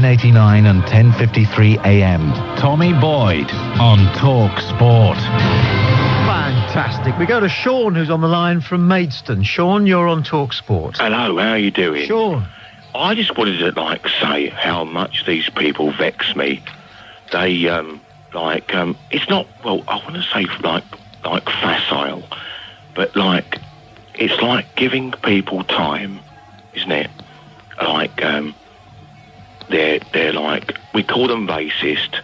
10:89 and 10:53 a.m. Tommy Boyd on Talksport. Fantastic. We go to Sean, who's on the line from Maidstone. Sean, you're on Talksport. Hello, how are you doing? Sean. I just wanted to, say how much these people vex me. They, it's not, well, I want to say, like facile, but, it's like giving people time, isn't it? They're like, we call them racist,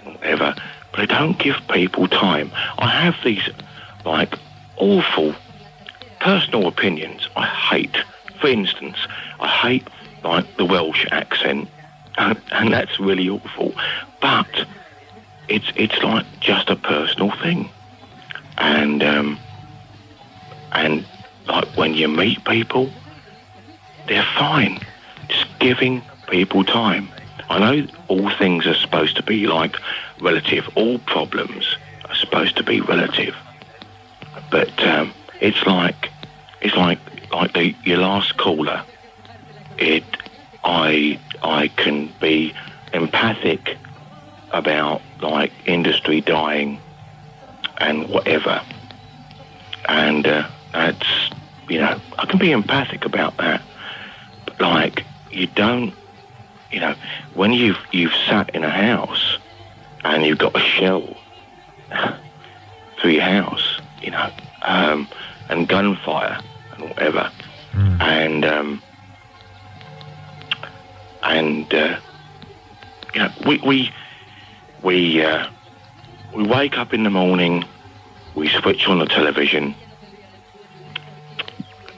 whatever, but they don't give people time. I have these, awful personal opinions I hate. For instance, I hate, the Welsh accent, and that's really awful. But it's just a personal thing. And when you meet people, they're fine. Just giving people time. I know all things are supposed to be relative. All problems are supposed to be relative. But it's like your last caller. I can be empathic about industry dying and whatever, and that's I can be empathic about that. But you don't, when you've sat in a house and you've got a shell through your house, and gunfire and whatever, and we wake up in the morning, we switch on the television,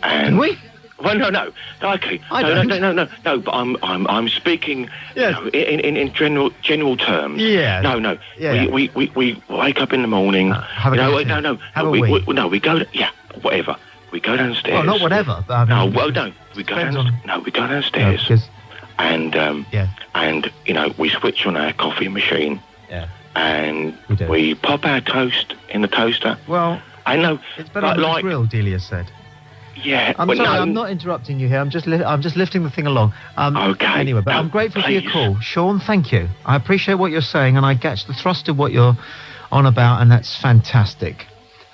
and can we? Well, no. Okay, no. But I'm speaking, in general terms. Yeah. No. Yeah. We wake up in the morning. We go. Yeah, whatever. We go downstairs. Well, not whatever. But we go downstairs. We go downstairs. And we switch on our coffee machine. Yeah. And we pop our toast in the toaster. Well, I know. It's better on the grill, Delia said. Yeah. I'm sorry, I'm not interrupting you here. I'm just lifting the thing along. Okay. Anyway, but I'm grateful for your call. Sean, thank you. I appreciate what you're saying, and I get the thrust of what you're on about, and that's fantastic.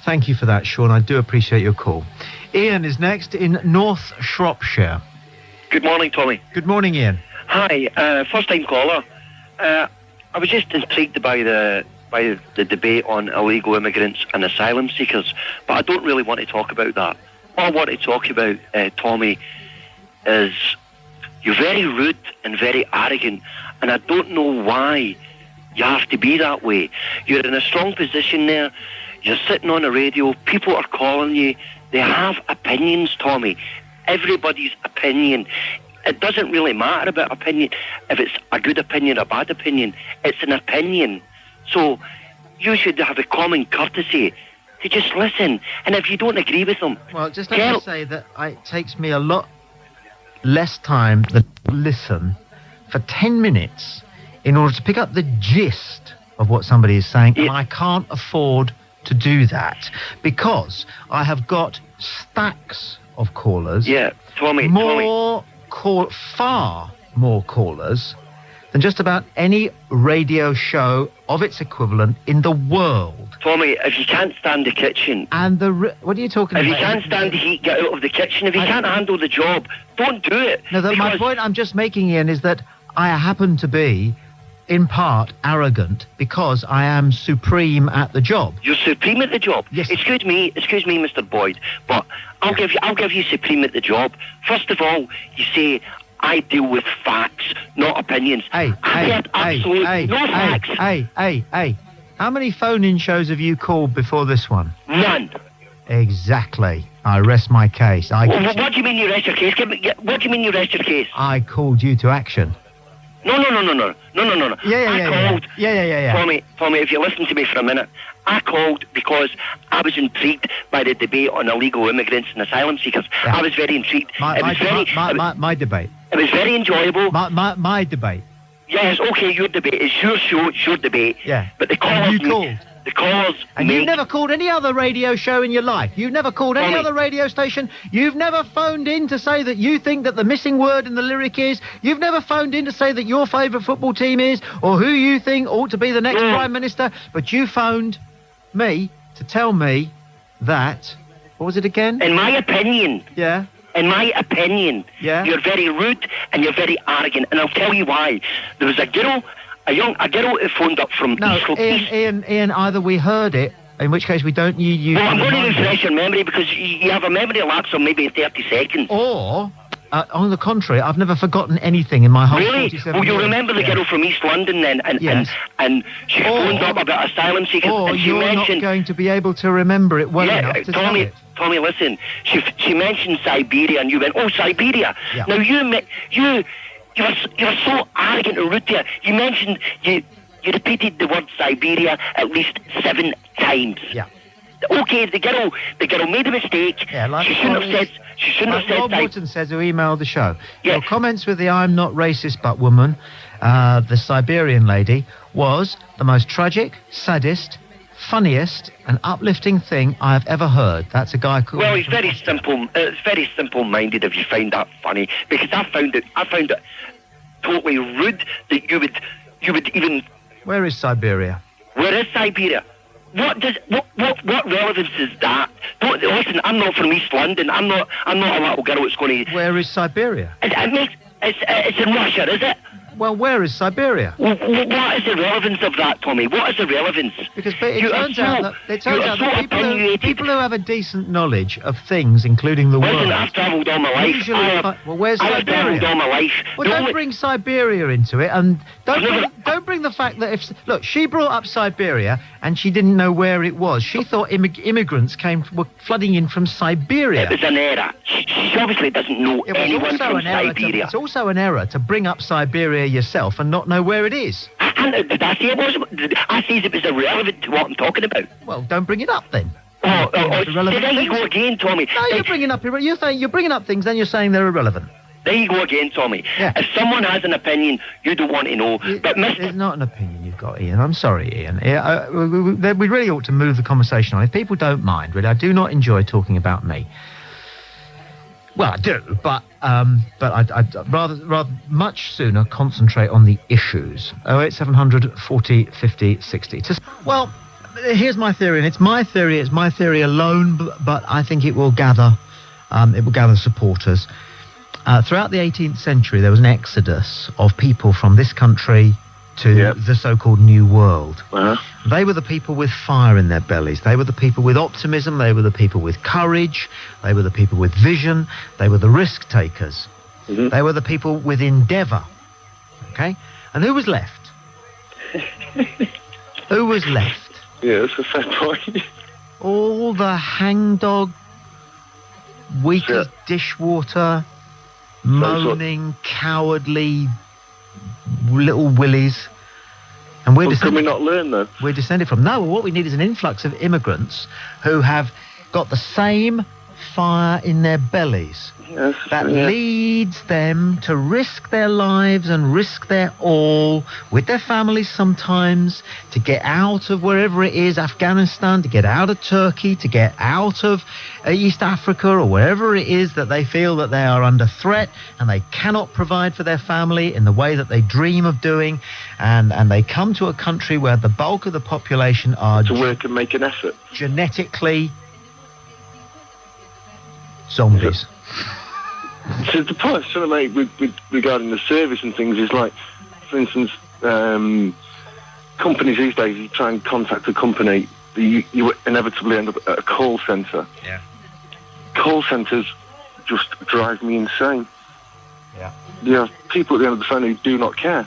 Thank you for that, Sean. I do appreciate your call. Ian is next in North Shropshire. Good morning, Tommy. Good morning, Ian. Hi, first-time caller. I was just intrigued by the debate on illegal immigrants and asylum seekers, but I don't really want to talk about that. All I want to talk about, Tommy, is you're very rude and very arrogant, and I don't know why you have to be that way. You're in a strong position there. You're sitting on the radio. People are calling you. They have opinions, Tommy. Everybody's opinion. It doesn't really matter about opinion, if it's a good opinion or a bad opinion. It's an opinion. So you should have a common courtesy to just listen. And if you don't agree with them... Well, just let me say that it takes me a lot less time than listen for 10 minutes in order to pick up the gist of what somebody is saying, and I can't afford to do that because I have got stacks of callers. Yeah, Tommy. Far more callers than just about any radio show of its equivalent in the world. Tommy, if you can't stand the kitchen... And what are you talking about? If you can't stand the heat, get out of the kitchen. If you can't handle the job, don't do it. No, my point I'm just making, Ian, is that I happen to be, in part, arrogant because I am supreme at the job. You're supreme at the job? Yes. Excuse me, Mr. Boyd, but I'll give you supreme at the job. First of all, you say... I deal with facts, not opinions. Hey. How many phone-in shows have you called before this one? None. Exactly. I rest my case. What do you mean you rest your case? What do you mean you rest your case? I called you to action. No. Yeah. Tommy, if you listen to me for a minute, I called because I was intrigued by the debate on illegal immigrants and asylum seekers. Yeah. I was very intrigued. My debate. It was very enjoyable. My debate. Yes, okay, your debate. It's your show, it's your debate. Yeah. But the callers... You called. The callers. And you've never called any other radio show in your life. You've never called any other radio station. You've never phoned in to say that you think that the missing word in the lyric is. You've never phoned in to say that your favourite football team is, or who you think ought to be the next Prime Minister. But you phoned me to tell me that... What was it again? In my opinion. Yeah. In my opinion. Yeah. You're very rude and you're very arrogant. And I'll tell you why. There was a girl who phoned up from East. Ian, either we heard it, in which case we don't need you... Well, I'm going to refresh your memory because you have a memory lapse of maybe 30 seconds. Or... on the contrary, I've never forgotten anything in my whole 47 years. Well, you remember the girl from East London then, and she phoned up about asylum seekers, and she mentioned... not going to be able to remember it well enough to tell it. Tommy, listen, she mentioned Siberia, and you went, oh, Siberia. Yeah. Now, you were so arrogant and rude there. You mentioned, you repeated the word Siberia at least 7 times. Yeah. Okay, the girl made a mistake. Yeah, like she shouldn't have said. Rob Wotton says, who emailed the show. Yeah. Your comments with the "I'm not racist but woman," the Siberian lady, was the most tragic, saddest, funniest, and uplifting thing I have ever heard. That's a guy called. Well, it's very simple. It's very simple-minded if you find that funny, because I found it totally rude that you would even. Where is Siberia? Where is Siberia? What relevance is that? Listen, I'm not from East London. I'm not a little girl that's going to... Where is Siberia? It's in Russia, is it? Well, where is Siberia? What is the relevance of that, Tommy? What is the relevance? Because it turns out that people who have a decent knowledge of things, including the world... Listen, I've travelled all my life. Where's Siberia? I've travelled all my life. Well, don't bring Siberia into it, and don't bring the fact that look, she brought up Siberia, and she didn't know where it was. She thought immigrants were flooding in from Siberia. It was an error. She obviously doesn't know anyone from Siberia. It's also an error to bring up Siberia yourself and not know where it is. Did I say it was? I said it was irrelevant to what I'm talking about. Well, don't bring it up then. There you go again, Tommy. No, you're bringing up things, then you're saying they're irrelevant. There you go again, Tommy. Yeah. If someone has an opinion, you don't want to know. It's not an opinion you've got, Ian. I'm sorry, Ian. We really ought to move the conversation on. If people don't mind, really, I do not enjoy talking about me. Well, I do, but I'd rather much sooner concentrate on the issues. 08700 40 50 60. Well, here's my theory, and it's my theory alone, but I think it will gather supporters. Throughout the 18th century, there was an exodus of people from this country to the so-called New World. Uh-huh. They were the people with fire in their bellies. They were the people with optimism. They were the people with courage. They were the people with vision. They were the risk takers. Mm-hmm. They were the people with endeavour. Okay? And who was left? Who was left? Yeah, that's a fair point. All the hangdog, weak as dishwater, moaning, cowardly little willies. And can we not learn though? We're descended from. No, what we need is an influx of immigrants who have got the same fire in their bellies that leads them to risk their lives and risk their all with their families sometimes, to get out of wherever it is, Afghanistan, to get out of Turkey, to get out of East Africa or wherever it is that they feel that they are under threat and they cannot provide for their family in the way that they dream of doing, and they come to a country where the bulk of the population are to work and make an effort, genetically zombies. So the point I was trying to make with regarding the service and things is, like, for instance, companies these days, you try and contact a company, you inevitably end up at a call centre. Yeah. Call centres just drive me insane. Yeah. You have people at the end of the phone who do not care.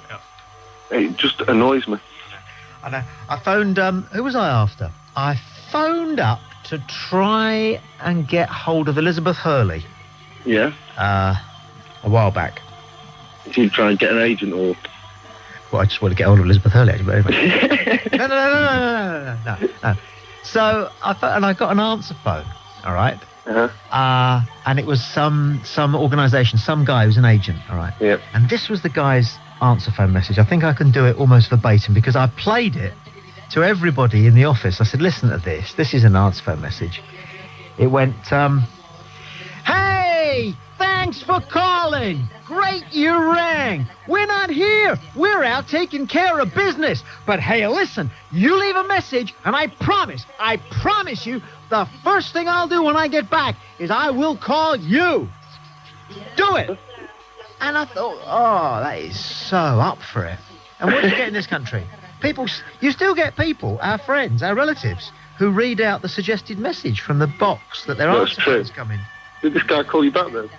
Yeah. It just annoys me. I know. I phoned, who was I after? I phoned up to try and get hold of Elizabeth Hurley. Yeah. A while back. Did you try and get an agent or? Well, I just want to get hold of Elizabeth Hurley. No. So I got an answer phone. All right. Uh-huh. And it was some organisation, some guy who's an agent. All right. Yep. And this was the guy's answer phone message. I think I can do it almost verbatim because I played it to everybody in the office. I said, listen to this. This is an answer phone message. It went, hey, thanks for calling. Great you rang. We're not here. We're out taking care of business. But hey, listen, you leave a message, and I promise you, the first thing I'll do when I get back is I will call you. Do it. And I thought, oh, that is so up for it. And what do you get in this country? You still get people, our friends, our relatives, who read out the suggested message from the box that their answer phones come in. Did this guy call you back then?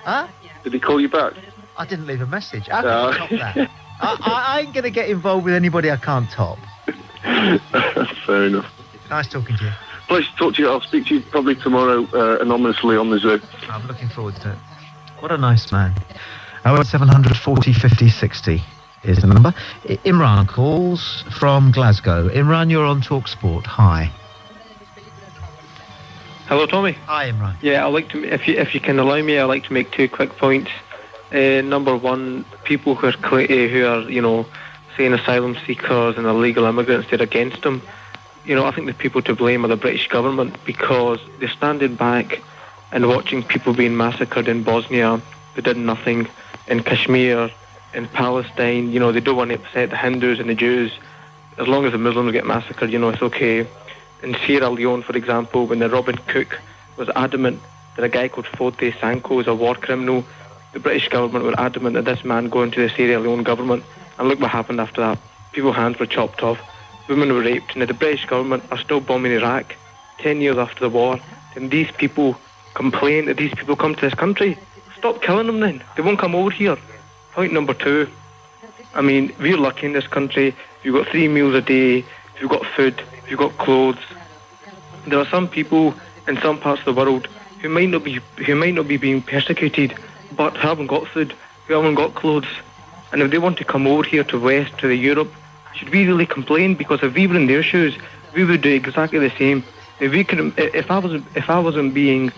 Huh? Did he call you back? I didn't leave a message. How can I top that? I ain't going to get involved with anybody I can't top. Fair enough. Nice talking to you. Pleasure to talk to you. I'll speak to you probably tomorrow anonymously on the Zoom. I'm looking forward to it. What a nice man. 01700 40 50 60 is the number. Imran calls from Glasgow. Imran, you're on Talksport. Hi. Hello, Tommy. Hi, Imran. Yeah, I'd like to, if you can allow me, I'd like to make 2 quick points. Number one, people who are saying asylum seekers and illegal immigrants, they're against them. I think the people to blame are the British government, because they're standing back and watching people being massacred in Bosnia. They did nothing. In Kashmir, in Palestine, they don't want to upset the Hindus and the Jews. As long as the Muslims get massacred, it's okay. In Sierra Leone, for example, when the Robin Cook was adamant that a guy called Fote Sanko is a war criminal, the British government were adamant that this man go into the Sierra Leone government. And look what happened after that. People's hands were chopped off. Women were raped. And the British government are still bombing Iraq 10 years after the war. And these people complain that these people come to this country. Stop killing them then. They won't come over here. Point number 2. We're lucky in this country. You've got 3 meals a day. You've got food. You've got clothes. There are some people in some parts of the world who might not be being persecuted, but haven't got food, who haven't got clothes. And if they want to come over here to West, to the Europe, should we really complain? Because if we were in their shoes, we would do exactly the same. If I wasn't being,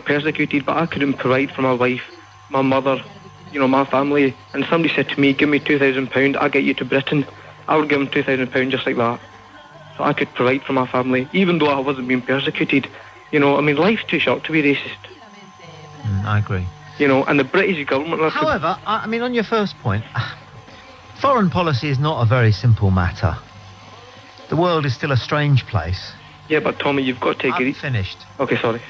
persecuted, but I couldn't provide for my wife, my mother, my family, and somebody said to me, give me £2,000, I'll get you to Britain, I would give them £2,000 just like that. So I could provide for my family, even though I wasn't being persecuted. Life's too short to be racist. I agree. And the British government... However, on your first point, foreign policy is not a very simple matter. The world is still a strange place. Yeah, but Tommy, you've got to agree... I'm finished. Okay, sorry.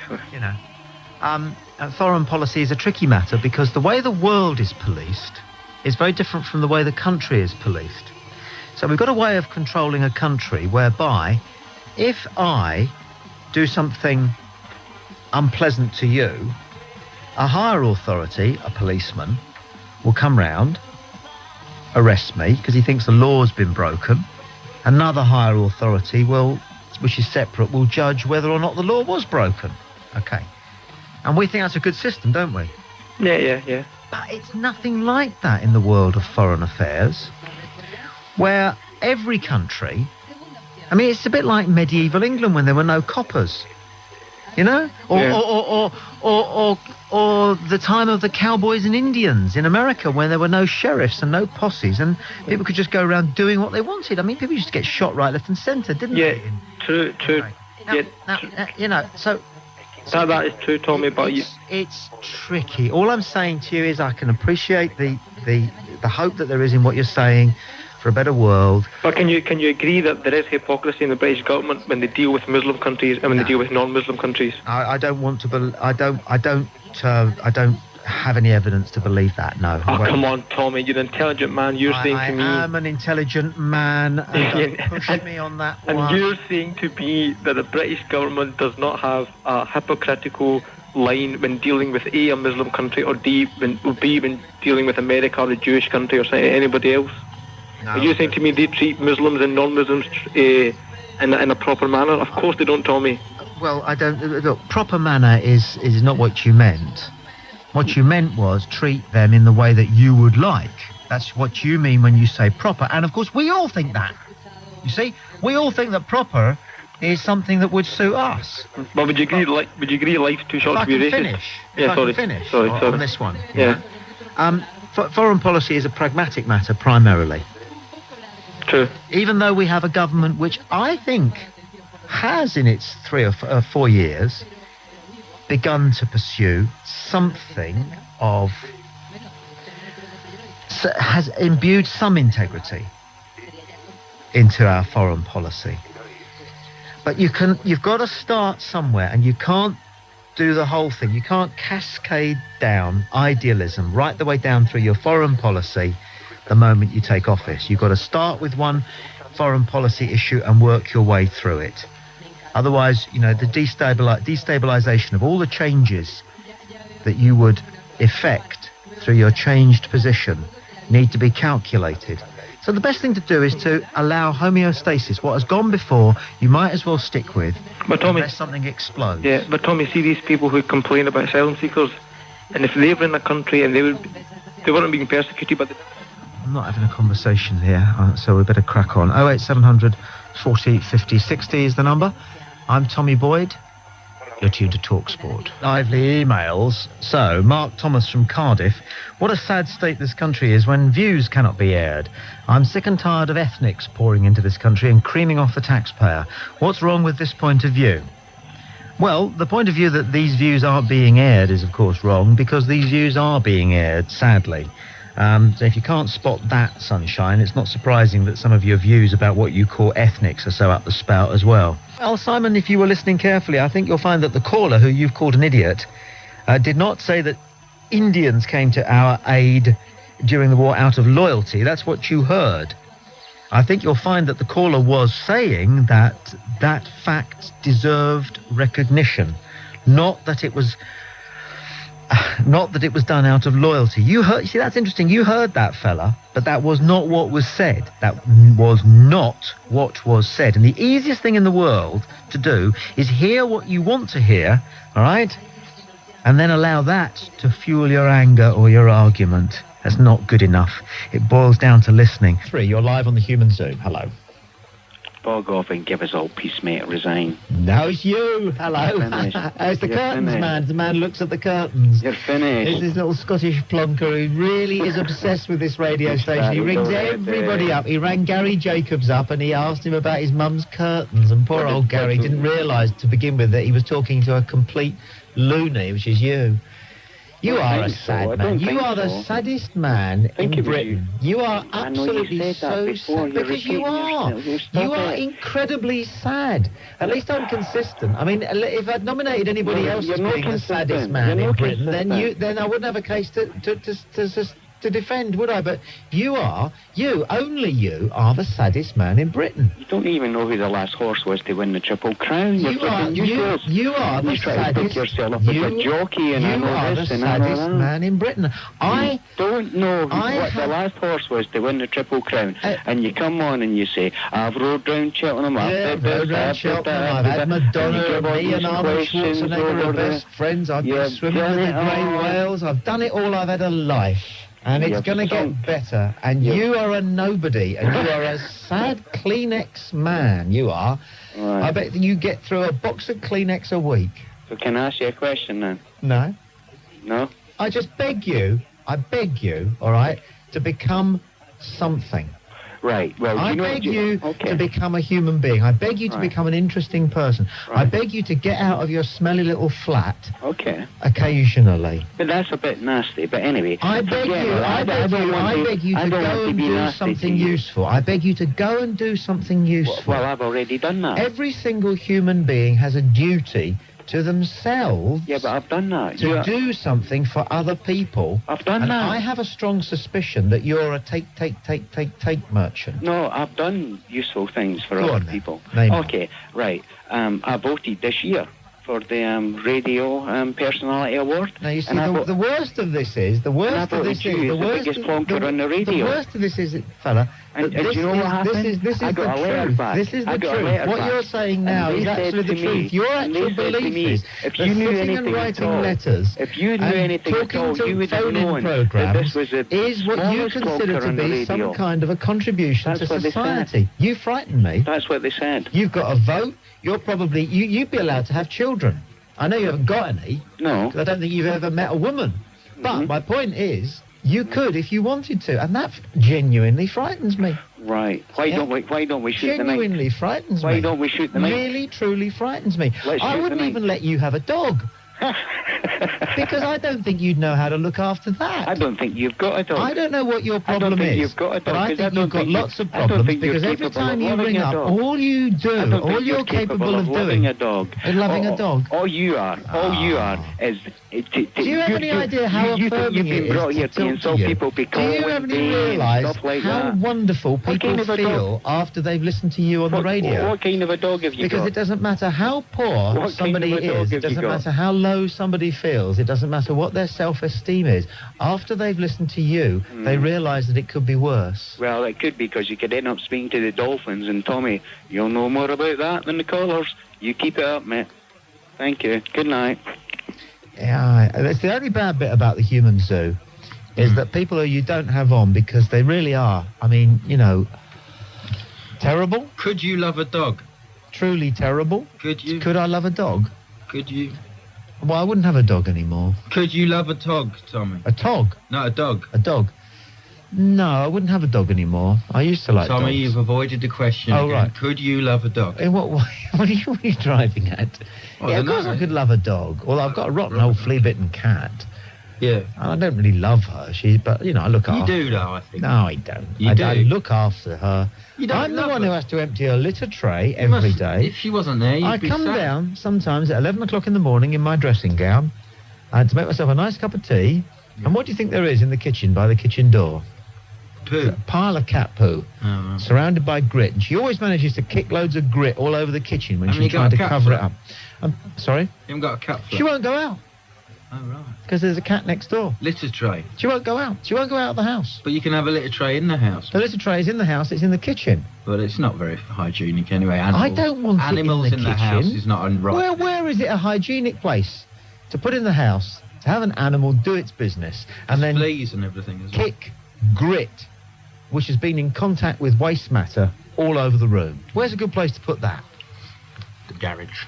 Foreign policy is a tricky matter because the way the world is policed is very different from the way the country is policed. So we've got a way of controlling a country whereby if I do something unpleasant to you, a higher authority, a policeman, will come round, arrest me because he thinks the law's been broken. Another higher authority which is separate, will judge whether or not the law was broken. Okay. And we think that's a good system, don't we? Yeah. But it's nothing like that in the world of foreign affairs, where every country... it's a bit like medieval England when there were no coppers, Or the time of the cowboys and Indians in America when there were no sheriffs and no posses and people could just go around doing what they wanted. People used to get shot right, left and centre, didn't they? Yeah, true. So that is true, Tommy, but it's tricky. All I'm saying to you is I can appreciate the hope that there is in what you're saying for a better world. But can you agree that there is hypocrisy in the British government when they deal with Muslim countries and when they deal with non-Muslim countries? I don't want to. I don't have any evidence to believe that. No. Oh, come on, Tommy, you're an intelligent man. You're saying to me, I am an intelligent man. And don't push me on that one. And you're saying to me that the British government does not have a hypocritical line when dealing with A, a Muslim country, or B, when dealing with America or a Jewish country or anybody else? No, are you saying to me they treat Muslims and non-Muslims in a proper manner? Of course they don't, Tommy. Well, I don't... Look, proper manner is not what you meant. What you meant was treat them in the way that you would like. That's what you mean when you say proper. And, of course, we all think that. You see? We all think that proper is something that would suit us. But would you agree life's too short to be racist? Sorry. On this one. Yeah. Foreign policy is a pragmatic matter, primarily. True. Even though we have a government which I think has in its 3 or 4 years begun to pursue something of, has imbued some integrity into our foreign policy. But you've got to start somewhere, and you can't do the whole thing. You can't cascade down idealism right the way down through your foreign policy the moment you take office. You've got to start with one foreign policy issue and work your way through it. Otherwise, the destabilization of all the changes that you would effect through your changed position need to be calculated. So the best thing to do is to allow homeostasis. What has gone before, you might as well stick with, but Tommy, unless something explodes. Yeah, but Tommy, see these people who complain about asylum seekers, and if they were in a country and they weren't being persecuted, but I'm not having a conversation here, so we better crack on. 08700 40 50 60 is the number. I'm Tommy Boyd. You're tuned to Talksport. Lively emails. So, Mark Thomas from Cardiff. What a sad state this country is when views cannot be aired. I'm sick and tired of ethnics pouring into this country and creaming off the taxpayer. What's wrong with this point of view? Well, the point of view that these views aren't being aired is, of course, wrong, because these views are being aired, sadly. So if you can't spot that, sunshine, it's not surprising that some of your views about what you call ethnics are so up the spout as well. Well, Simon, if you were listening carefully, I think you'll find that the caller, who you've called an idiot, did not say that Indians came to our aid during the war out of loyalty. That's what you heard. I think you'll find that the caller was saying that that fact deserved recognition, not that it was done out of loyalty. You see, that's interesting. You heard that fella, but that was not what was said. That was not what was said. And the easiest thing in the world to do is hear what you want to hear, all right? And then allow that to fuel your anger or your argument. That's not good enough. It boils down to listening. 3, you're live on the Human Zoom. Hello. Bog off and give us all peace, mate. Resign. No, it's you. Hello. It's the curtains, finished. man. The man looks at the curtains. You're finished. It's this little Scottish plonker who really is obsessed with this radio station. He rings everybody up. He rang Gary Jacobs up and he asked him about his mum's curtains. And poor old Gary didn't realise to begin with that he was talking to a complete loony, which is you. You are a sad man. You are the saddest man in Britain. You are absolutely so sad. Because you are. You are incredibly sad. At least I'm consistent. I mean, if I'd nominated anybody else as being the saddest man in Britain, then I wouldn't have a case to defend, would I? But only you are the saddest man in Britain. You don't even know who the last horse was to win the Triple Crown. You are the saddest. Yourself up as a jockey and you are the saddest man in Britain. I don't know what the last horse was to win the Triple Crown, and you come on and you say, "I've rode round Cheltenham, I've had Madonna, me and Arnold Schwarzenegger are best friends. I've been swimming with the grey whales. I've done it all. I've had a life." And it's going to get better. And you are a nobody. And you are a sad Kleenex man. You are. Right. I bet you get through a box of Kleenex a week. So can I ask you a question then? No. No? I beg you, all right, to become something. Right. Well, I beg you to become a human being. I beg you to become an interesting person. Right. I beg you to get out of your smelly little flat. Okay. Occasionally. But that's a bit nasty. But anyway. I beg you to go and do something useful. I beg you to go and do something useful. Well, I've already done that. Every single human being has a duty to themselves. Yeah, but I've done that. To do something for other people. I've done that. I have a strong suspicion that you're a take merchant. No, I've done useful things for other people. Okay, right. I voted this year for the radio personality award. Now you see, the worst of this is the worst of this is fella. And do you know what happened? This is I got the a letter truth. back. This is the truth. What you're saying now is actually the truth. Your actual belief is if you knew anything at all, if you knew anything at all, you would have known that this was is what you consider to be some kind of a contribution to society. You frighten me. That's what they said. You've got a vote. You're probably you'd be allowed to have children. I know you haven't got any. No. Because I don't think you've ever met a woman. But my point is, you could if you wanted to, and that genuinely frightens me. Right. Why don't we shoot them? Genuinely frightens me. Why don't we shoot them? Really, truly frightens me. I wouldn't even let you have a dog. Because I don't think you'd know how to look after that. I don't think you've got a dog. I don't know what your problem think is. you've got a dog, but I think you've got lots of problems because every time you ring up, all you do, all you're capable of doing, a dog, is loving a dog. All you are is. Do you have any idea how affirming it is brought here to insult people because do you have any realise how wonderful people feel after they've listened to you on the radio? What kind of a dog have you got? Because it doesn't matter how poor somebody is, it doesn't matter how low somebody feels, it doesn't matter what their self-esteem is. After they've listened to you, they realise that it could be worse. Well, it could be because you could end up speaking to the dolphins, and Tommy, you'll know more about that than the callers. You keep it up, mate. Thank you. Good night. Yeah, that's the only bad bit about the human zoo, is that people who you don't have on because they really are, I mean, you know, terrible. Could you love a dog? Truly terrible. Could you? Could I love a dog? Could you? Well, I wouldn't have a dog anymore. Could you love a dog, Tommy? A tog? No, a dog. A dog. No, I wouldn't have a dog anymore. I used to like Tommy, dogs. you've avoided the question again. Right. Could you love a dog? In what way? What are you driving at? Well, yeah, of course I could love a dog. Well, I've got a rotten old flea-bitten cat. Yeah. I don't really love her. But, you know, I look after her. You do, though, I think. No, I don't. I look after her. I'm the one who has to empty her litter tray every day. If she wasn't there, you'd be I come sad. down sometimes at 11 o'clock in the morning in my dressing gown. I had to make myself a nice cup of tea. Yeah. And what do you think there is in the kitchen by the kitchen door? Poo. A pile of cat poo, surrounded by grit. And she always manages to kick loads of grit all over the kitchen when she's trying to cover it up. Sorry? You haven't got a cat flap? She won't go out. Oh, right. Because there's a cat next door. Litter tray? She won't go out. She won't go out of the house. But you can have a litter tray in the house. The litter tray is in the house. It's in the kitchen. But it's not very hygienic anyway. I don't want animals it in the kitchen. House is not right. Where is it a hygienic place to put in the house, to have an animal do its business, and then fleas and everything as well. Kick grit, which has been in contact with waste matter all over the room? Where's a good place to put that? The garage.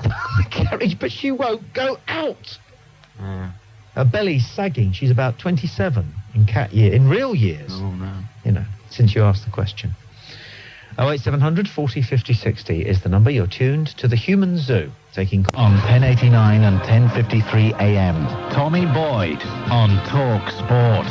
The garage, but she won't go out. Her belly's sagging. She's about 27 in real years. Oh, no. You know, since you asked the question. 08700 40 50 60 is the number. You're tuned to the Human Zoo. Taking on 1089 and 1053 AM. Tommy Boyd on Talksport.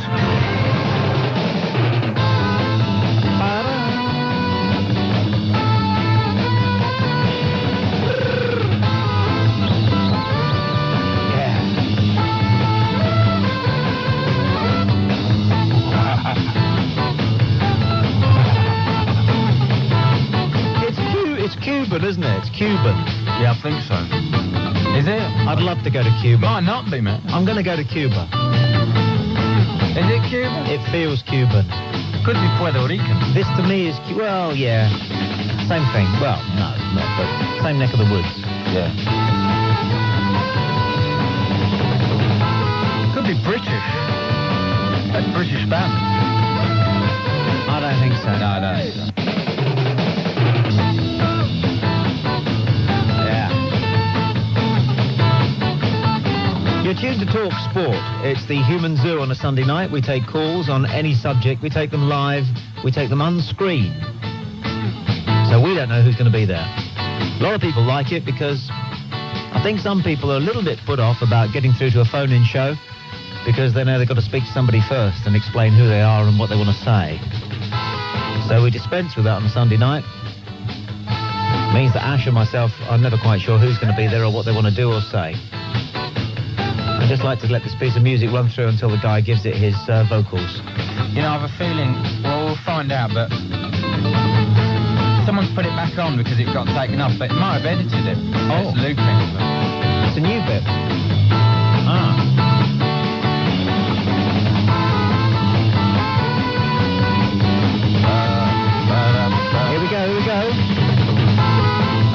Cuban, isn't it? It's Cuban. Yeah, I think so. Is it? I'd love to go to Cuba. Might not be, man. I'm going to go to Cuba. Is it Cuban? It feels Cuban. Could be Puerto Rican. This to me is, well, yeah. Same thing. Well, no, not, but same neck of the woods. Yeah. Could be British. A British band. I don't think so. No, I don't think so. You're tuned to Talk Sport. It's the Human Zoo on a Sunday night. We take calls on any subject. We take them live. We take them unscreened. So we don't know who's going to be there. A lot of people like it because I think some people are a little bit put off about getting through to a phone-in show because they know they've got to speak to somebody first and explain who they are and what they want to say. So we dispense with that on a Sunday night. Means that Ash and myself are never quite sure who's going to be there or what they want to do or say. I just like to let this piece of music run through until the guy gives it his vocals. You know, I have a feeling, well, we'll find out, but someone's put it back on because it got taken off, but it might have edited it. Oh. It's looping. It's a new bit. Here we go.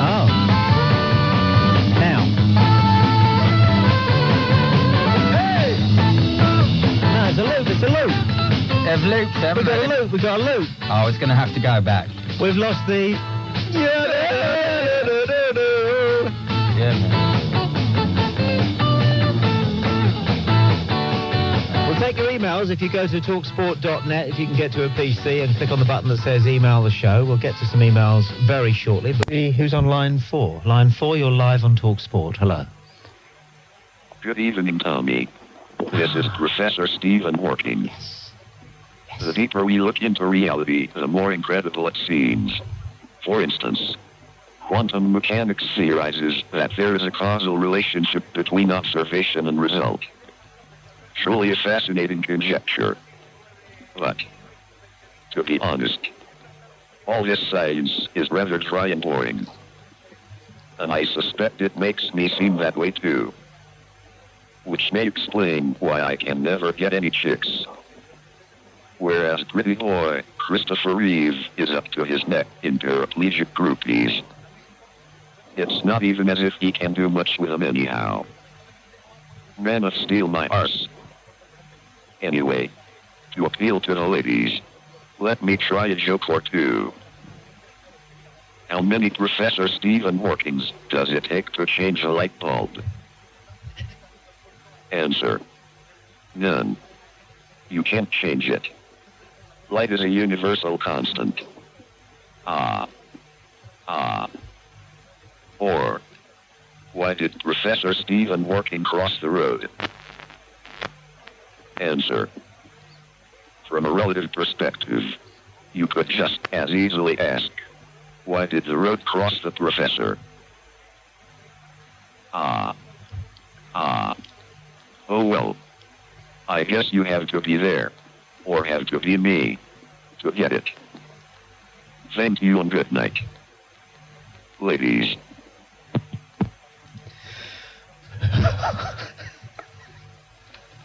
Oh. Now. Hey! No, it's a loop. They've looped, haven't they? We got a loop. Oh, it's going to have to go back. We've lost the... Yeah, man. We're take your emails if you go to talksport.net. If you can get to a PC and click on the button that says email the show. We'll get to some emails very shortly. But who's on line 4? Line 4, you're live on Talksport. Hello. Good evening, Tommy. This is Professor Stephen Working. Yes. The deeper we look into reality, the more incredible it seems. For instance, quantum mechanics theorizes that there is a causal relationship between observation and result. Truly a fascinating conjecture. But, to be honest, all this science is rather dry and boring. And I suspect it makes me seem that way too. Which may explain why I can never get any chicks. Whereas pretty boy Christopher Reeve is up to his neck in paraplegic groupies. It's not even as if he can do much with them anyhow. Man of steel my arse. Anyway, to appeal to the ladies, let me try a joke or two. How many Professor Stephen Workings does it take to change a light bulb? Answer: none. You can't change it. Light is a universal constant. Or, why did Professor Stephen Working cross the road? Answer: from a relative perspective, you could just as easily ask, why did the road cross the professor? Oh well. I guess you have to be there, or have to be me, to get it. Thank you and good night. Ladies.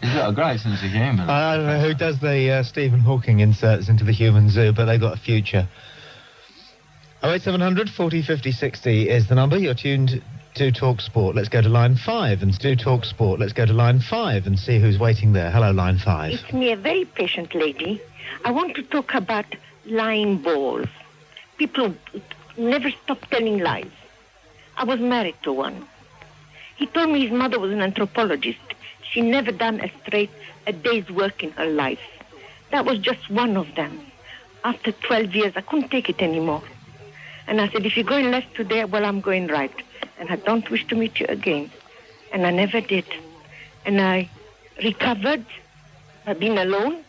He's got a great sense of humour. I don't know who does the Stephen Hawking inserts into the human zoo, but they got a future. 08700 40 50 60 is the number. You're tuned to Talksport. Let's go to line 5 and do Talksport. Let's go to line 5 and see who's waiting there. Hello, line 5. It's me, a very patient lady. I want to talk about lying balls. People never stop telling lies. I was married to one. He told me his mother was an anthropologist. She never done a day's work in her life. That was just one of them. After 12 years, I couldn't take it anymore. And I said, if you're going left today, well, I'm going right. And I don't wish to meet you again. And I never did. And I recovered by being alone.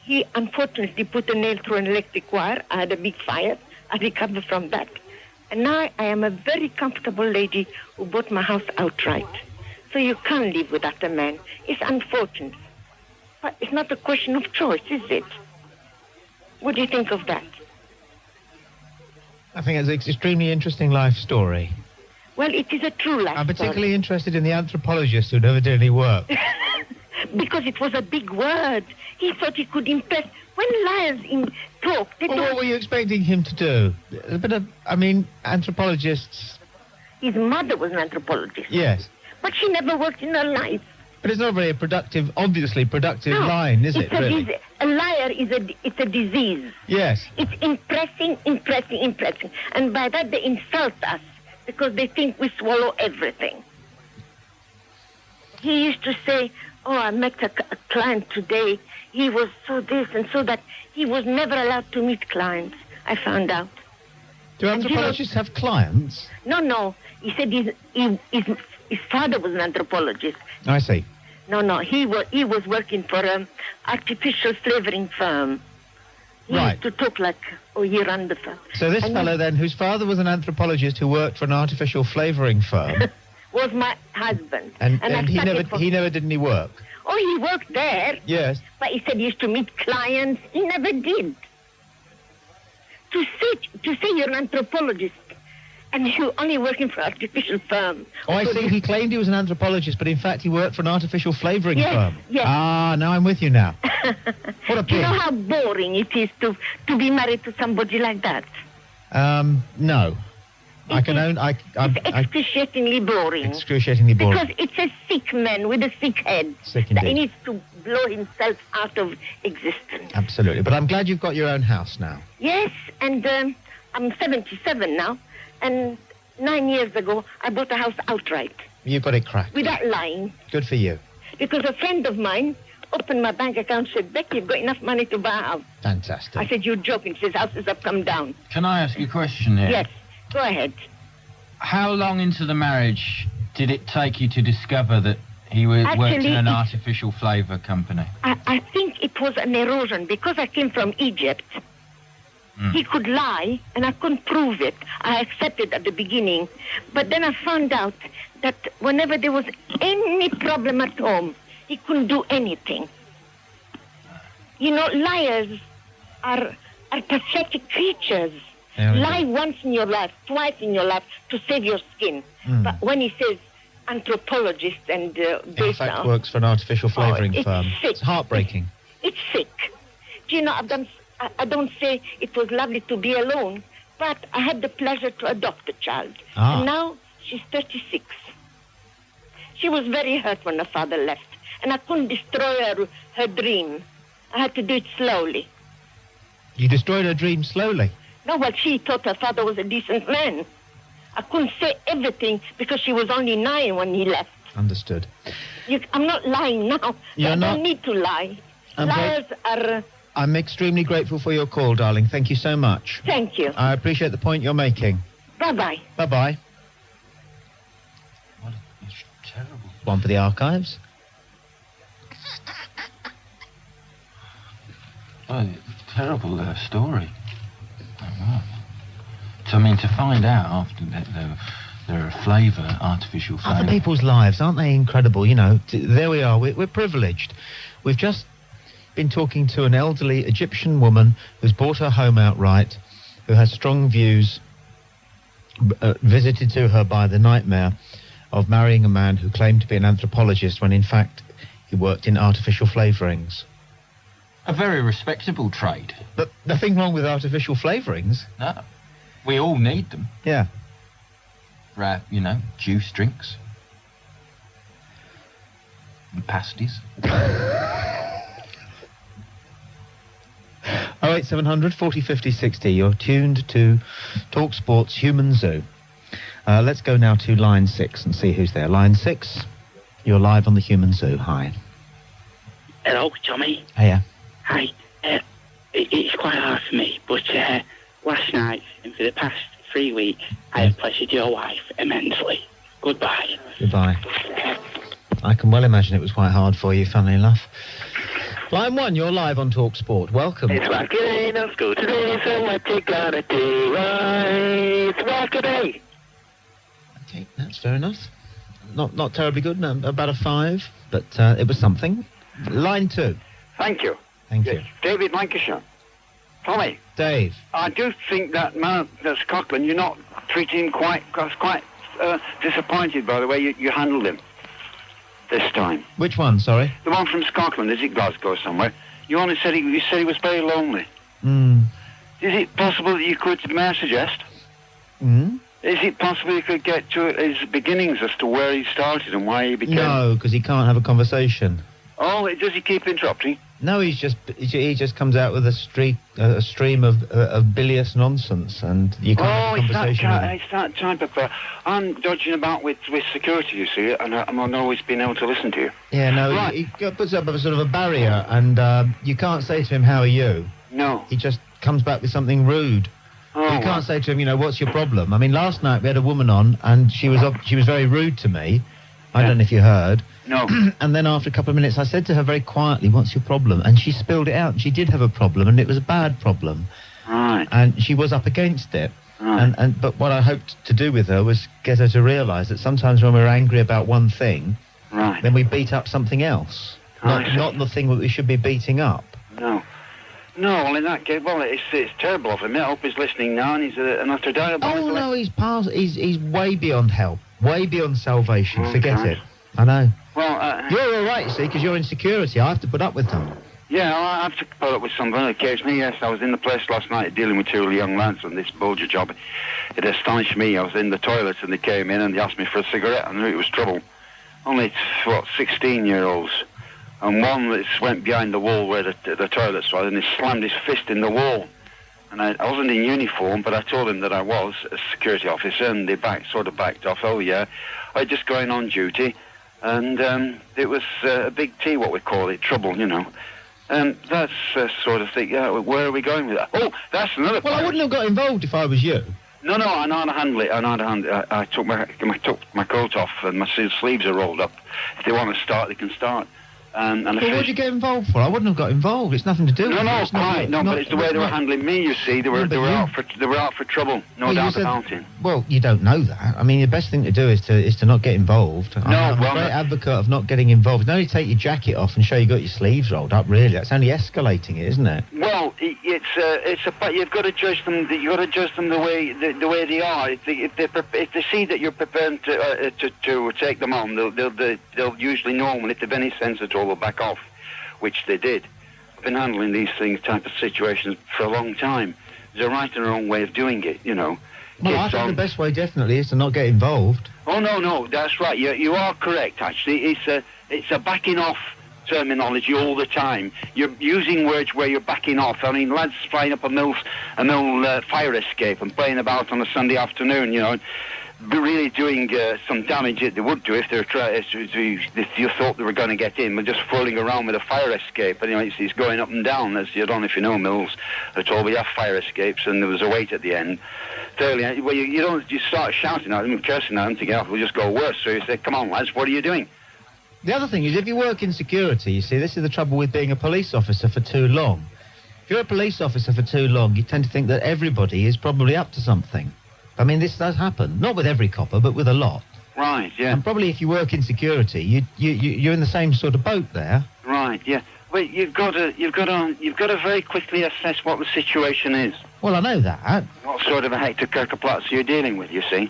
He unfortunately put a nail through an electric wire. I had a big fire. I recovered from that. And now I am a very comfortable lady who bought my house outright. So you can't live without a man. It's unfortunate. But it's not a question of choice, is it? What do you think of that? I think it's an extremely interesting life story. Well, it is a true life I'm particularly interested in the anthropologist who never did any work. Because it was a big word. He thought he could impress. When liars talk, they Well, don't... what were you expecting him to do? A bit of, anthropologists... His mother was an anthropologist. Yes. But she never worked in her life. But it's not a very productive, obviously productive line, is it, really? A liar it's a disease. Yes. It's impressing. And by that they insult us because they think we swallow everything. He used to say, oh, I met a client today. He was so this and so that. He was never allowed to meet clients, I found out. Do anthropologists have clients? No. He said his father was an anthropologist. I see. No. He was working for an artificial flavoring firm. He Right. used to talk like, he ran the firm. So this fellow then, whose father was an anthropologist who worked for an artificial flavouring firm... was my husband. And I he started never did any work? Oh, he worked there. Yes. But he said he used to meet clients. He never did. To say you're an anthropologist and you're only working for an artificial firm. Oh, I see. He claimed he was an anthropologist, but in fact he worked for an artificial flavouring firm. Yes. Ah, now I'm with you now. What a Do you pig. know how boring it is to be married to somebody like that? No. It's excruciatingly boring. Excruciatingly boring. Because it's a sick man with a sick head. Sick that indeed. he needs to blow himself out of existence. Absolutely. But I'm glad you've got your own house now. Yes, and I'm 77 now, and 9 years ago I bought a house outright. You got it cracked. Without lying. Good for you. Because a friend of mine opened my bank account and said, Becky, you've got enough money to buy a house. Fantastic. I said, you're joking. She says, houses have come down. Can I ask you a question here? Yes, go ahead. How long into the marriage did it take you to discover that he worked in an artificial flavour company? I think it was an erosion because I came from Egypt. He could lie, and I couldn't prove it. I accepted at the beginning. But then I found out that whenever there was any problem at home, he couldn't do anything. You know, liars are pathetic creatures. Lie once in your life, twice in your life to save your skin. But when he says anthropologist and In fact, works for an artificial flavouring firm. Sick. It's heartbreaking. It's sick. Do you know, I don't say it was lovely to be alone, but I had the pleasure to adopt a child. And now she's 36. She was very hurt when her father left, and I couldn't destroy her dream. I had to do it slowly. You destroyed her dream slowly? No, well, she thought her father was a decent man. I couldn't say everything because she was only 9 when he left. Understood. I'm not lying now. I don't need to lie. Liars are... I'm extremely grateful for your call, darling. Thank you so much. Thank you. I appreciate the point you're making. Bye-bye. Bye-bye. It's terrible. One for the archives. Oh, terrible story. So, I mean, to find out after that they're a flavour, artificial flavour. Other people's lives, aren't they incredible? You know, there we are. We're privileged. We've just been talking to an elderly Egyptian woman who's bought her home outright, who has strong views, visited to her by the nightmare of marrying a man who claimed to be an anthropologist when in fact he worked in artificial flavourings. A very respectable trade. But nothing wrong with artificial flavourings. No. We all need them. Yeah. You know, juice drinks. And pasties. 08700 40 50 60. You're tuned to Talksport's Human Zoo. Let's go now to line 6 and see who's there. Line 6, you're live on the Human Zoo. Hi. Hello, Tommy. Hiya. Hi. It's quite hard for me, but last night and for the past 3 weeks, I have pleasured your wife immensely. Goodbye. Goodbye. I can well imagine it was quite hard for you, funnily enough. Line 1, you're live on Talksport. Welcome. It's rockin' in school today, so what you gonna do? It's rockin'. Okay, that's fair enough. Not terribly good, no, about a 5, but it was something. Line 2. Thank you. Thank you. David Lancashire. Tommy. Dave. I do think that man at Scotland, you're not treating him quite... I was quite disappointed by the way you handled him this time. Which one, sorry? The one from Scotland. Is it Glasgow somewhere? You only said he was very lonely. Mm. Is it possible that you could, may I suggest? Mm? Is it possible you could get to his beginnings as to where he started and why he became... No, because he can't have a conversation. Oh, does he keep interrupting? No, he just comes out with a stream of bilious nonsense, and you can't have a conversation with him. It's that type of... I'm dodging about with security, you see, and I'm not always been able to listen to you. Yeah, no, right. he puts up a sort of a barrier, and you can't say to him, how are you? No. He just comes back with something rude. Oh, you can't say to him, what's your problem? I mean, last night we had a woman on, and she was very rude to me. I don't know if you heard. No. And then after a couple of minutes, I said to her very quietly, what's your problem? And she spilled it out. And she did have a problem, and it was a bad problem. Right. And she was up against it. Right. But what I hoped to do with her was get her to realise that sometimes when we're angry about one thing, right, then we beat up something else. Not the thing that we should be beating up. No. No, well, in that case, it's terrible of him. I hope he's listening now, and he's an utter diabolical... Oh, no, he's way beyond help. Way beyond salvation. Forget it. I know. Well, you're all right, you see, because you're in security. I have to put up with them. Yeah, I have to put up with something occasionally, yes. I was in the place last night dealing with 2 young lads on this bulger job. It astonished me. I was in the toilets and they came in and they asked me for a cigarette. I knew it was trouble. Only, 16-year-olds. And one that went behind the wall where the toilets were, and he slammed his fist in the wall. And I wasn't in uniform, but I told him that I was a security officer, and they backed off. Oh, yeah, I'm just going on duty. and it was a big T, what we call it, trouble, you know. And that's sort of thing. Where are we going with that? Oh, that's another. Well, I wouldn't have got involved if I was you. No, I know how to handle it. I took my coat off and my sleeves are rolled up. If they want to start, they can start. And what did you get involved for? I wouldn't have got involved. It's nothing to do with it. No, quite. No, but it's the way they were handling me, you see. They were out for trouble. No doubt about it. Well, you don't know that. I mean, the best thing to do is to not get involved. I'm a great advocate of not getting involved. Only take your jacket off and show you got your sleeves rolled up, really. That's only escalating it, isn't it? Well, you've got to judge them. You've got to judge them the way they are. If they see that you're prepared to take them on, they'll usually know, and if they've any sense at all, they'll back off, which they did. I've been handling these type of situations for a long time. There's a right and a wrong way of doing it, you know. Well, I think the best way definitely is to not get involved. Oh no, that's right. You are correct. Actually, it's a backing off terminology all the time. You're using words where you're backing off. I mean, lads flying up a mill fire escape and playing about on a Sunday afternoon, you know, really doing some damage that they would do if if you thought they were going to get in. We're just fooling around with a fire escape. Anyway, it's going up and down. As you don't know if you know mills at all, we have fire escapes, and there was a wait at the end. Thirdly, well, you start shouting at them and cursing at them to get off. We'll just go worse. So you say, "Come on, lads, what are you doing?" The other thing is, if you work in security, you see, this is the trouble with being a police officer for too long. If you're a police officer for too long, you tend to think that everybody is probably up to something. I mean, this does happen. Not with every copper, but with a lot. Right, yeah. And probably if you work in security, you're in the same sort of boat there. Right, yeah. Well, you've got to very quickly assess what the situation is. Well, I know that. What sort of a Hector Kirkerplatzer you're dealing with, you see.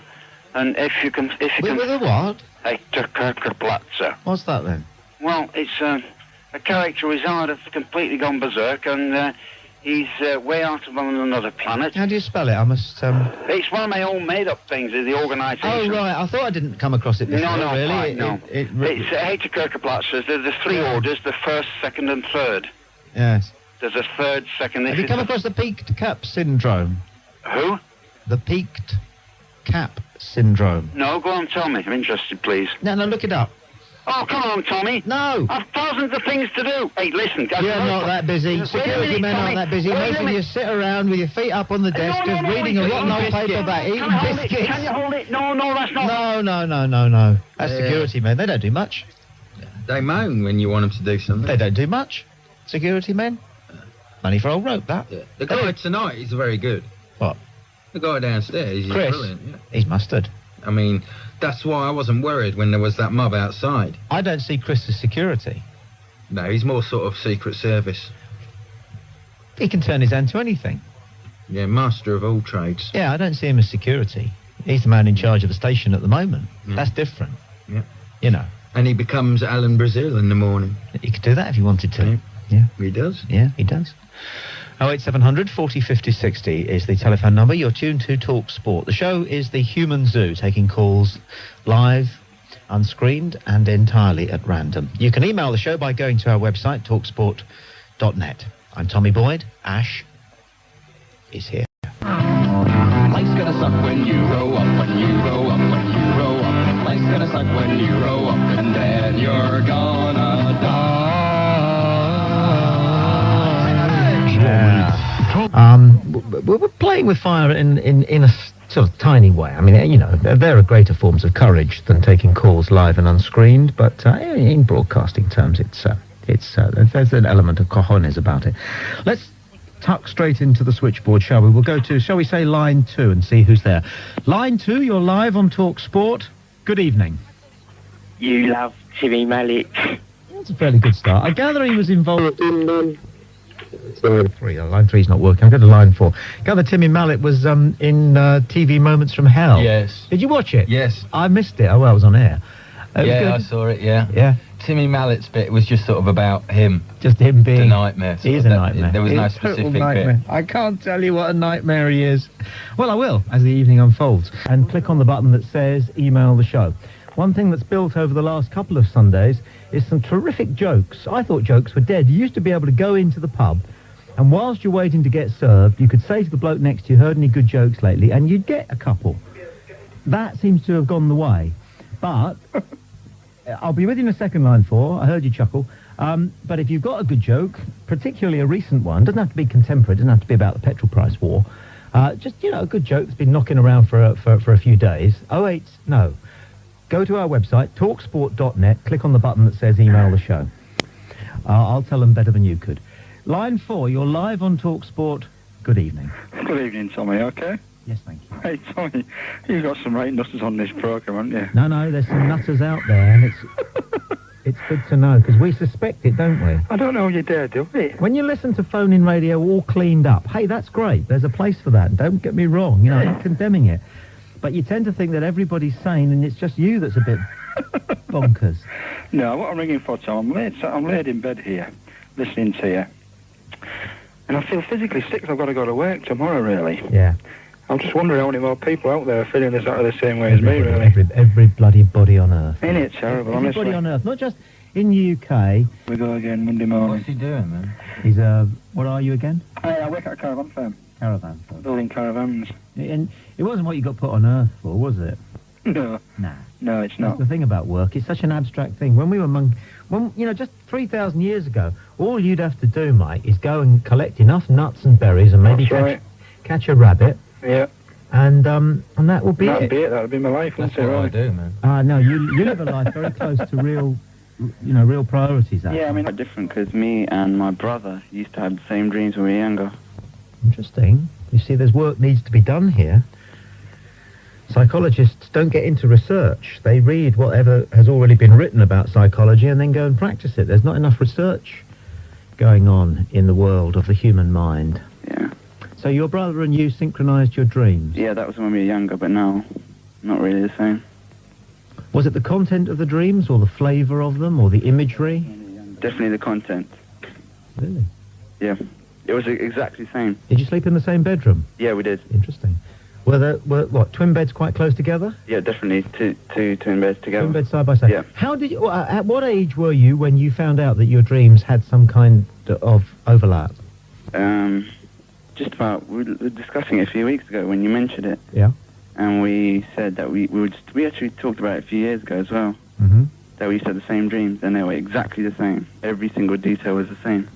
And if you can... With a what? Hector Kirkerplatzer. What's that then? Well, it's a character who's hard has completely gone berserk, and he's way out of on another planet. How do you spell it? I must... It's one of my own made-up things, the organisation. Oh, right. I thought I didn't come across it before, no, really. No. It's Hector Kirkerplatzers. There's the three orders, the first, second, and third. Yes. There's a third, second... Have you come across the peaked cap syndrome? Who? The peaked cap syndrome. No, go on, tell me. I'm interested, please. No, look it up. Oh, come on, Tommy. No. I've thousands of things to do. Hey, listen. You're not that busy. Security men aren't that busy. Most of you sit around with your feet up on the desk just reading a rotten old paper about eating biscuits. Can you hold it? No, that's not... No. That's security men. They don't do much. They moan when you want them to do something. They don't do much. Security men. Money for old rope, that. Yeah. The guy tonight is very good. What? The guy downstairs, he's Chris. brilliant. Yeah. He's mustard. I mean, that's why I wasn't worried when there was that mob outside. I don't see Chris as security. No, he's more sort of Secret Service. He can turn his hand to anything. Yeah, master of all trades. Yeah, I don't see him as security. He's the man in charge of the station at the moment. Yeah. That's different. Yeah. You know. And he becomes Alan Brazil in the morning. He could do that if he wanted to. Yeah. He does. Yeah, he does. 08700 40 50 60 is the telephone number. You're tuned to Talksport. The show is the Human Zoo, taking calls live, unscreened, and entirely at random. You can email the show by going to our website, talksport.net. I'm Tommy Boyd. Ash is here. Life's gonna suck when you grow up, when you grow up, when you grow up. Life's gonna suck when you grow up, and then you're gonna die. We're playing with fire in a sort of tiny way. I mean, you know, there are greater forms of courage than taking calls live and unscreened, but in broadcasting terms, there's an element of cojones about it. Let's tuck straight into the switchboard, shall we? We'll go to, shall we say, line 2 and see who's there. Line 2, you're live on Talk Sport. Good evening. You love Timmy Malik. That's a fairly good start. I gather he was involved in... Line 3's not working. I'll go to line 4. Gather Timmy Mallett was in TV Moments from Hell. Yes. Did you watch it? Yes. I missed it. Oh, well, I was on air. I saw it, yeah. Yeah. Timmy Mallett's bit was just sort of about him. Just him being... The nightmare. He is a nightmare. There was no specific bit. I can't tell you what a nightmare he is. Well, I will, as the evening unfolds. And click on the button that says email the show. One thing that's built over the last couple of Sundays is some terrific jokes. I thought jokes were dead. You used to be able to go into the pub, and whilst you're waiting to get served, you could say to the bloke next to you, heard any good jokes lately, and you'd get a couple. That seems to have gone the way. But I'll be with you in a second, line 4. I heard you chuckle. But if you've got a good joke, particularly a recent one, doesn't have to be contemporary, doesn't have to be about the petrol price war. Just, a good joke that's been knocking around for a few days. Go to our website, talksport.net, click on the button that says email the show. I'll tell them better than you could. Line 4, you're live on Talksport. Good evening. Good evening, Tommy, okay? Yes, thank you. Hey, Tommy, you've got some right nutters on this programme, haven't you? No, there's some nutters out there, and it's good to know, because we suspect it, don't we? I don't know you dare do it. When you listen to phone-in radio all cleaned up, hey, that's great. There's a place for that. Don't get me wrong. I'm not condemning it. But you tend to think that everybody's sane, and it's just you that's a bit bonkers. No, what I'm ringing for, Tom, I'm laid in bed here, listening to you. And I feel physically sick because I've got to go to work tomorrow, really. Yeah. I'm just wondering how many more people out there are feeling exactly the same way as me, really. Every bloody body on earth. Ain't it terrible, honestly? Everybody on earth, not just in the UK. We go again Monday morning. What's he doing, man? He's, what are you again? I work at a caravan firm. Caravan firm. Building caravans. And it wasn't what you got put on earth for, was it? No. Nah. No, it's not. That's the thing about work. It's such an abstract thing. When we were just 3,000 years ago, all you'd have to do, mate, is go and collect enough nuts and berries and maybe catch a rabbit. Yeah. And that would be That'd be it. That'd be my life, wouldn't it? That's what I do, man. No, you live a life very close to real priorities. Actually. Yeah, I mean, quite different because me and my brother used to have the same dreams when we were younger. Interesting. You see, there's work needs to be done here. Psychologists don't get into research. They read whatever has already been written about psychology and then go and practice it. There's not enough research going on in the world of the human mind. Yeah. So your brother and you synchronized your dreams? Yeah, that was when we were younger, but now, not really the same. Was it the content of the dreams or the flavour of them or the imagery? Definitely the content. Really? Yeah. It was exactly the same. Did you sleep in the same bedroom? Yeah, we did. Interesting. Were twin beds quite close together? Yeah, definitely. Two twin beds together. Twin beds side by side? Yeah. How did you, at what age were you when you found out that your dreams had some kind of overlap? Just about, we were discussing it a few weeks ago when you mentioned it. Yeah. And we said that we actually talked about it a few years ago as well. Mm-hmm. That we used to have the same dreams, and they were exactly the same. Every single detail was the same.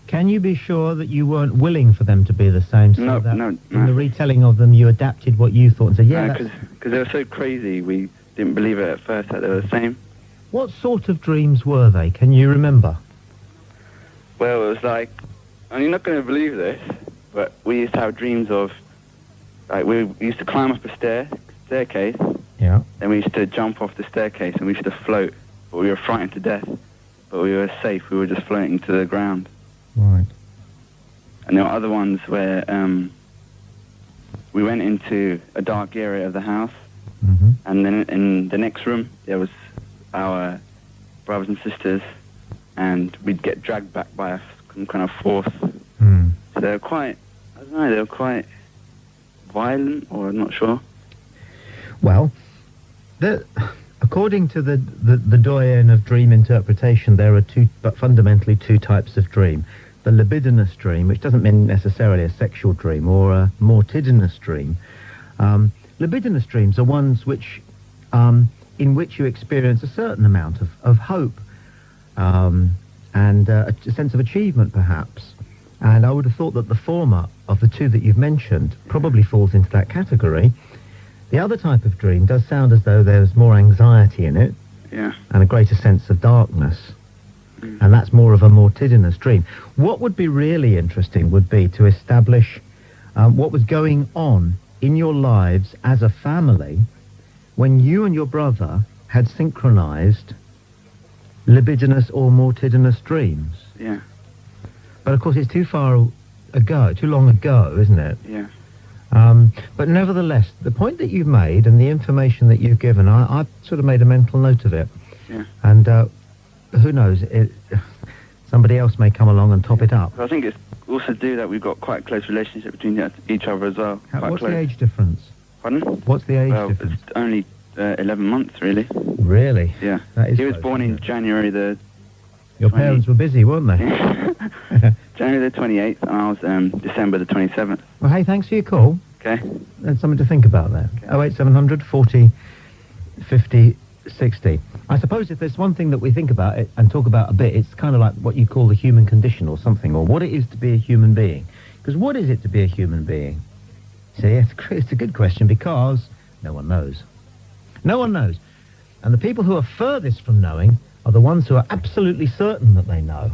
Can you be sure that you weren't willing for them to be the same? So No. In the retelling of them, you adapted what you thought and said, yeah, because they were so crazy, we didn't believe it at first that they were the same. What sort of dreams were they? Can you remember? Well, it was like, and you're not going to believe this, but we used to have dreams of, like, we used to climb up a staircase. Yeah. Then we used to jump off the staircase and we used to float, but we were frightened to death. But we were safe, we were just floating to the ground. Right. And there were other ones where we went into a dark area of the house, and then in the next room there was our brothers and sisters, and we'd get dragged back by some kind of force. So they were quite, I don't know, they were quite violent, or I'm not sure. Well, according to the doyen of dream interpretation, there are fundamentally two types of dream. The libidinous dream, which doesn't mean necessarily a sexual dream, or a mortidinous dream. Libidinous dreams are ones which, in which you experience a certain amount of hope and a sense of achievement, perhaps. And I would have thought that the former of the two that you've mentioned probably falls into that category. The other type of dream does sound as though there's more anxiety in it, yeah, and a greater sense of darkness. And that's more of a mortidinous dream. What would be really interesting would be to establish what was going on in your lives as a family when you and your brother had synchronized libidinous or mortidinous dreams. Yeah. But of course it's too long ago, isn't it? Yeah. But nevertheless, the point that you've made and the information that you've given, I've sort of made a mental note of it. Yeah. And who knows, somebody else may come along and top it up. I think it's also to do that we've got quite a close relationship between each other as well. What's the age difference? Pardon? What's the age difference? It's only 11 months, really. Really? Yeah. That is he was close, born in January the... Your parents were busy, weren't they? January the 28th, and I was December the 27th. Well, hey, thanks for your call. Okay. That's something to think about there. Okay. 08700 40 50 60. I suppose if there's one thing that we think about it and talk about a bit, it's kind of like what you call the human condition or something, or what it is to be a human being. Because what is it to be a human being? See, it's a good question because no one knows. No one knows. And the people who are furthest from knowing are the ones who are absolutely certain that they know,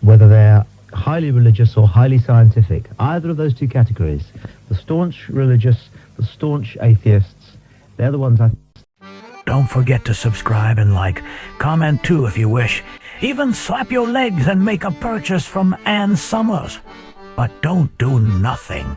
whether they're highly religious or highly scientific. Either of those two categories, the staunch religious, the staunch atheists, they're the ones I... Don't forget to subscribe and like. Comment too if you wish. Even slap your legs and make a purchase from Ann Summers. But don't do nothing.